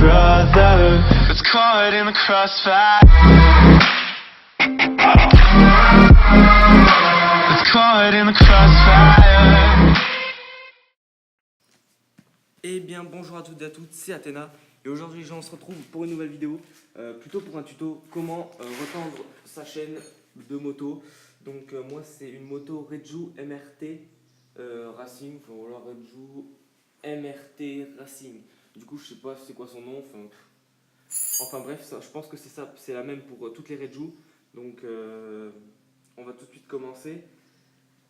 brother that's caught in the crossfire. That's caught in the crossfire. Eh bien bonjour à toutes et à toutes, c'est Athéna et aujourd'hui on se retrouve pour une nouvelle vidéo, plutôt pour un tuto comment retendre sa chaîne de moto. Donc moi c'est une moto Reju MRT Racing, voilà Reju MRT Racing. Du coup je sais pas c'est quoi son nom, enfin bref ça, je pense que c'est ça, c'est la même pour toutes les Reju. Donc on va tout de suite commencer.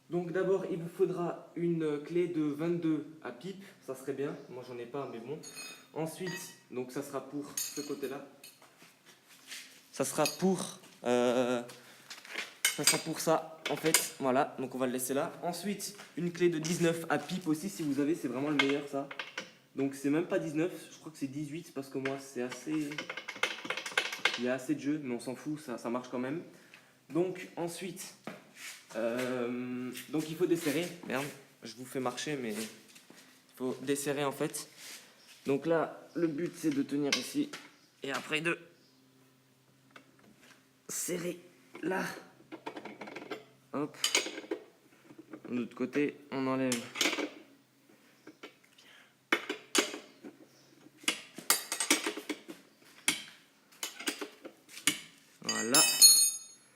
Donc d'abord il vous faudra une clé de 22 à pipe, ça serait bien, moi j'en ai pas mais bon. Ensuite, donc ça sera pour ce côté là. Ça sera pour ça en fait, voilà, donc on va le laisser là. Ensuite, une clé de 19 à pipe aussi si vous avez, c'est vraiment le meilleur ça. Donc c'est même pas 19, je crois que c'est 18 parce que moi c'est assez... Il y a assez de jeux mais on s'en fout, ça marche quand même. Donc ensuite... donc il faut desserrer, merde, je vous fais marcher mais il faut desserrer en fait. Donc là le but c'est de tenir ici et après de serrer là. Hop. De l'autre côté on enlève. Voilà.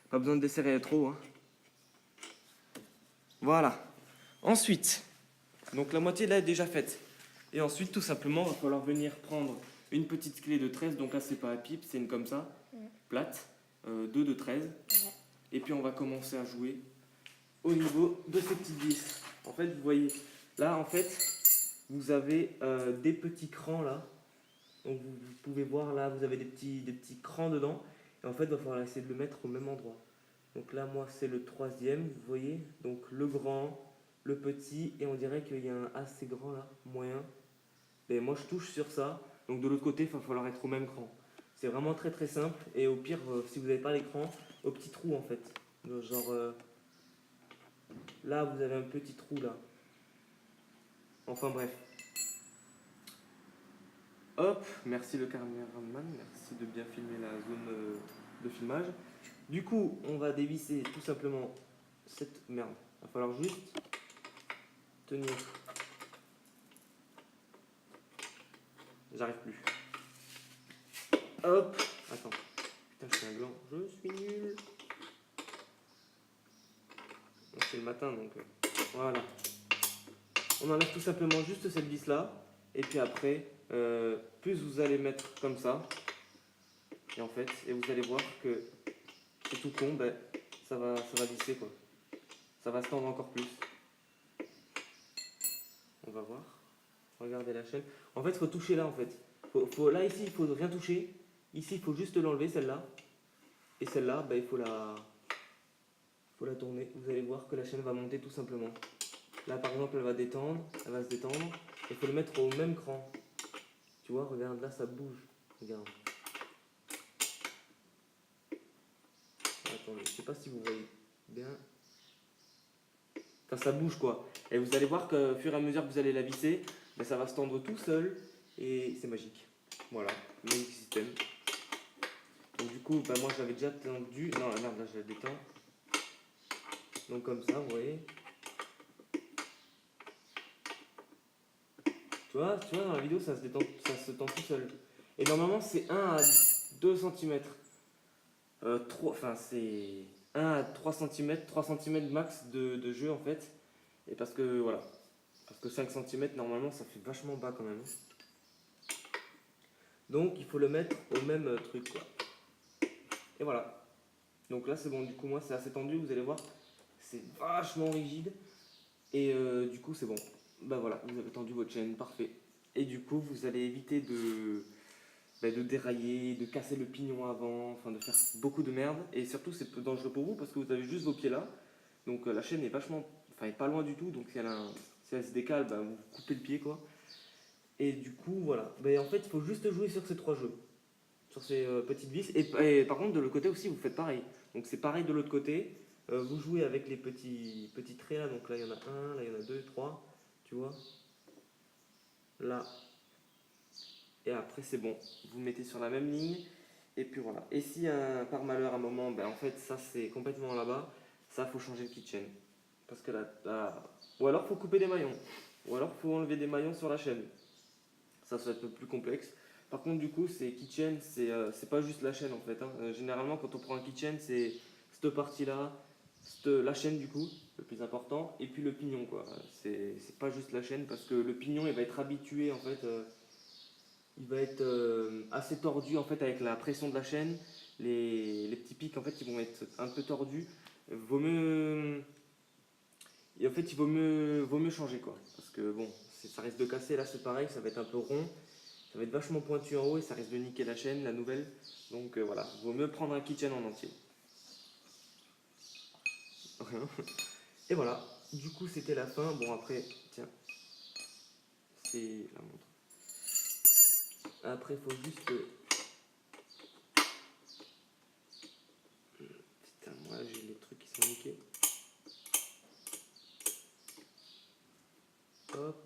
Pas besoin de desserrer trop hein. Voilà. Ensuite, donc la moitié là est déjà faite. Et ensuite, tout simplement, il va falloir venir prendre une petite clé de 13. Donc là, c'est pas à pipe, c'est une comme ça, plate, 2 de 13. Ouais. Et puis on va commencer à jouer au niveau de ces petites vis. En fait, vous voyez, là, en fait, vous avez des petits crans là. Donc vous pouvez voir là, vous avez des petits crans dedans. Et en fait, il va falloir essayer de le mettre au même endroit. Donc là, moi, c'est le troisième, vous voyez. Donc le grand, le petit, et on dirait qu'il y a un assez grand là, moyen. Et moi, je touche sur ça. Donc de l'autre côté, il va falloir être au même cran. C'est vraiment très très simple. Et au pire, si vous n'avez pas l'écran, au petit trou en fait. Genre là, vous avez un petit trou là. Enfin bref. Hop, merci le caméraman, merci de bien filmer la zone de filmage. Du coup, on va dévisser tout simplement cette merde. Il va falloir juste tenir. J'arrive plus. Hop. Attends. Putain, je suis un gland. Je suis nul. C'est le matin donc. Voilà. On enlève tout simplement juste cette vis là. Et puis après, plus vous allez mettre comme ça. Et en fait, et vous allez voir que c'est tout con, ben, ça va visser quoi. Ça va se tendre encore plus. On va voir. Regardez la chaîne. En fait, il faut toucher là en fait. Là ici, il faut rien toucher. Ici, il faut juste l'enlever celle-là. Et celle-là, ben, il faut la tourner. Vous allez voir que la chaîne va monter tout simplement. Là par exemple, elle va détendre. Elle va se détendre. Il faut le mettre au même cran. Tu vois, regarde là, ça bouge. Regarde. Attendez, je sais pas si vous voyez bien. Enfin, ça bouge quoi. Et vous allez voir qu'au fur et à mesure que vous allez la visser, ben, ça va se tendre tout seul. Et c'est magique. Voilà, magic système. Donc du coup, ben, moi je l'avais déjà tendu. Non, merde, là je la détends. Donc comme ça, vous voyez. Tu vois, dans la vidéo, ça se tend tout seul. Et normalement, c'est 1 à 2 cm. Enfin, c'est 1 à 3 cm, 3 cm max de jeu en fait. Et parce que, voilà. Parce que 5 cm, normalement, ça fait vachement bas quand même. Donc, il faut le mettre au même truc, quoi. Et voilà. Donc là, c'est bon. Du coup, moi, c'est assez tendu. Vous allez voir, c'est vachement rigide. Et du coup, c'est bon. Bah voilà, vous avez tendu votre chaîne, parfait. Et du coup, vous allez éviter de dérailler, de casser le pignon avant, enfin de faire beaucoup de merde. Et surtout, c'est peu dangereux pour vous parce que vous avez juste vos pieds là. Donc la chaîne est est pas loin du tout. Donc si elle se décale, bah, vous coupez le pied quoi. Et du coup, voilà. En fait, il faut juste jouer sur ces 3 jeux. Sur ces petites vis. Et par contre, de l'autre côté aussi, vous faites pareil. Donc c'est pareil de l'autre côté. Vous jouez avec les petits traits là. Donc là, il y en a 1, là, il y en a 2, 3. Tu vois. Là. et après c'est bon. Vous mettez sur la même ligne, et puis voilà. Et si par malheur un moment, ben, en fait ça c'est complètement là-bas, ça faut changer le kitchen. Parce que ou alors faut couper des maillons, ou alors faut enlever des maillons sur la chaîne. Ça va être un peu plus complexe. Par contre du coup c'est kitchen, c'est pas juste la chaîne en fait. Hein. Généralement quand on prend un kitchen c'est cette partie-là, la chaîne du coup, le plus important, et puis le pignon quoi. C'est pas juste la chaîne parce que le pignon il va être habitué en fait, il va être assez tordu en fait avec la pression de la chaîne. Les petits pics en fait ils vont être un peu tordus. Vaut mieux, et en fait il vaut mieux changer quoi. Parce que bon, ça risque de casser, là c'est pareil, ça va être un peu rond. Ça va être vachement pointu en haut et ça risque de niquer la chaîne, la nouvelle. Donc voilà, vaut mieux prendre un kitchen en entier. Et voilà, du coup c'était la fin. Bon après, tiens, c'est la montre. Après il faut juste... Putain, moi j'ai les trucs qui sont niqués. Hop,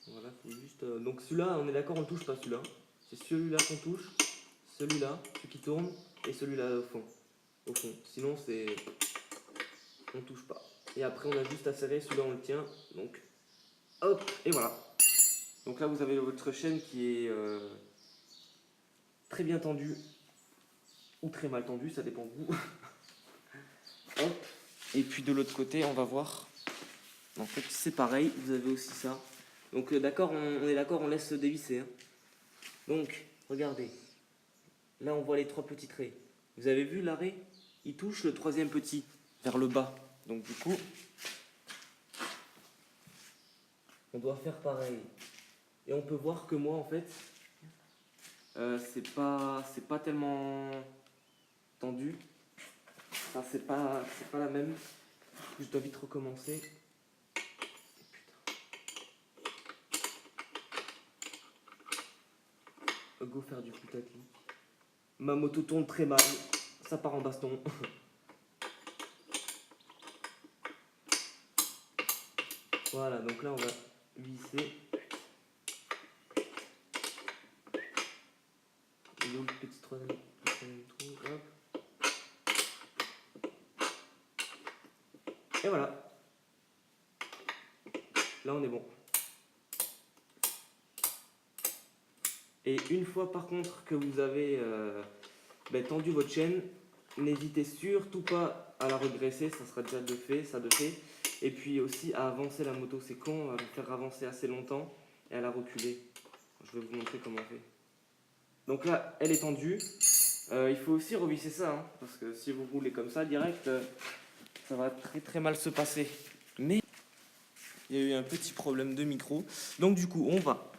voilà, faut juste... Donc celui-là, on est d'accord, on ne touche pas celui-là. C'est celui-là qu'on touche, celui-là, celui qui tourne, et celui-là au fond. Sinon c'est... On touche pas. Et après on a juste à serrer, celui-là on le tient. Donc hop, et voilà. Donc là vous avez votre chaîne qui est très bien tendue ou très mal tendue, ça dépend de vous. Hop. Et puis de l'autre côté on va voir. En fait c'est pareil, vous avez aussi ça. Donc d'accord, on est d'accord, on laisse dévisser. Hein. Donc regardez, là on voit les 3 petits traits. Vous avez vu l'arrêt? Il touche le 3e petit vers le bas. Donc du coup, on doit faire pareil. Et on peut voir que moi en fait, c'est pas tellement tendu. Enfin, c'est pas la même. Je dois vite recommencer. Putain. Go faire du putaclic. Ma moto tourne très mal. Ça part en baston. Voilà, donc là on va visser. Et donc petit troisième trou, hop. Et voilà. Là on est bon. Et une fois par contre que vous avez tendu votre chaîne, n'hésitez surtout pas à la regresser, ça sera déjà de fait. Et puis aussi à avancer la moto, c'est con, à la faire avancer assez longtemps et à la reculer. Je vais vous montrer comment on fait. Donc là, elle est tendue. Il faut aussi revisser ça, hein, parce que si vous roulez comme ça direct, ça va très très mal se passer. Mais il y a eu un petit problème de micro. Donc du coup, on va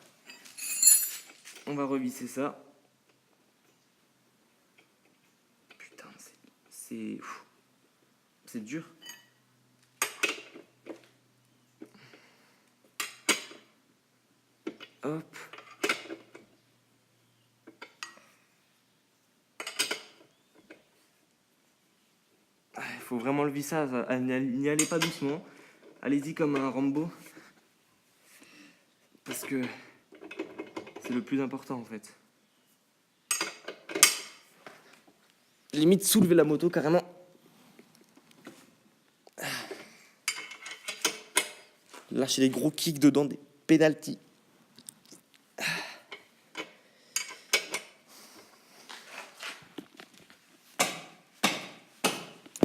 revisser ça. Putain, c'est dur. Hop. Il faut vraiment le visser, n'y allez pas doucement. Allez-y comme un Rambo. Parce que c'est le plus important en fait. Limite soulever la moto carrément. Lâcher des gros kicks dedans, des pédalties.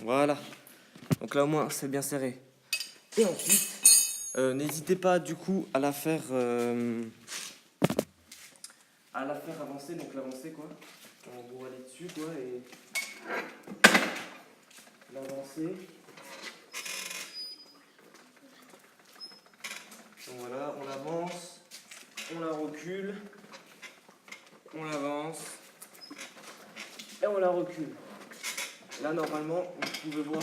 Voilà. Donc là au moins c'est bien serré. Et ensuite, n'hésitez pas du coup à la faire avancer. Donc l'avancer quoi. En gros aller dessus quoi et l'avancer. Donc voilà, on avance, on la recule, on l'avance et on la recule. Là normalement vous pouvez voir.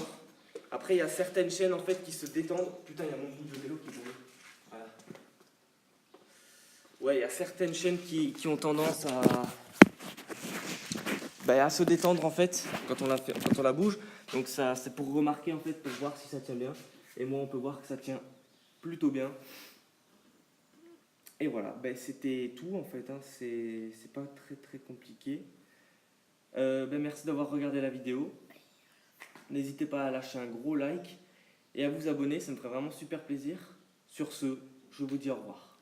Après il y a certaines chaînes en fait qui se détendent. Putain il y a mon bout de vélo qui tombe. Voilà. Ouais il y a certaines chaînes qui ont tendance à se détendre en fait quand on la bouge. Donc ça c'est pour remarquer en fait, pour voir si ça tient bien. Et moi on peut voir que ça tient plutôt bien. Et voilà, ben, c'était tout en fait, hein. C'est pas très très compliqué. Ben, merci d'avoir regardé la vidéo. N'hésitez pas à lâcher un gros like et à vous abonner, ça me ferait vraiment super plaisir. Sur ce, je vous dis au revoir.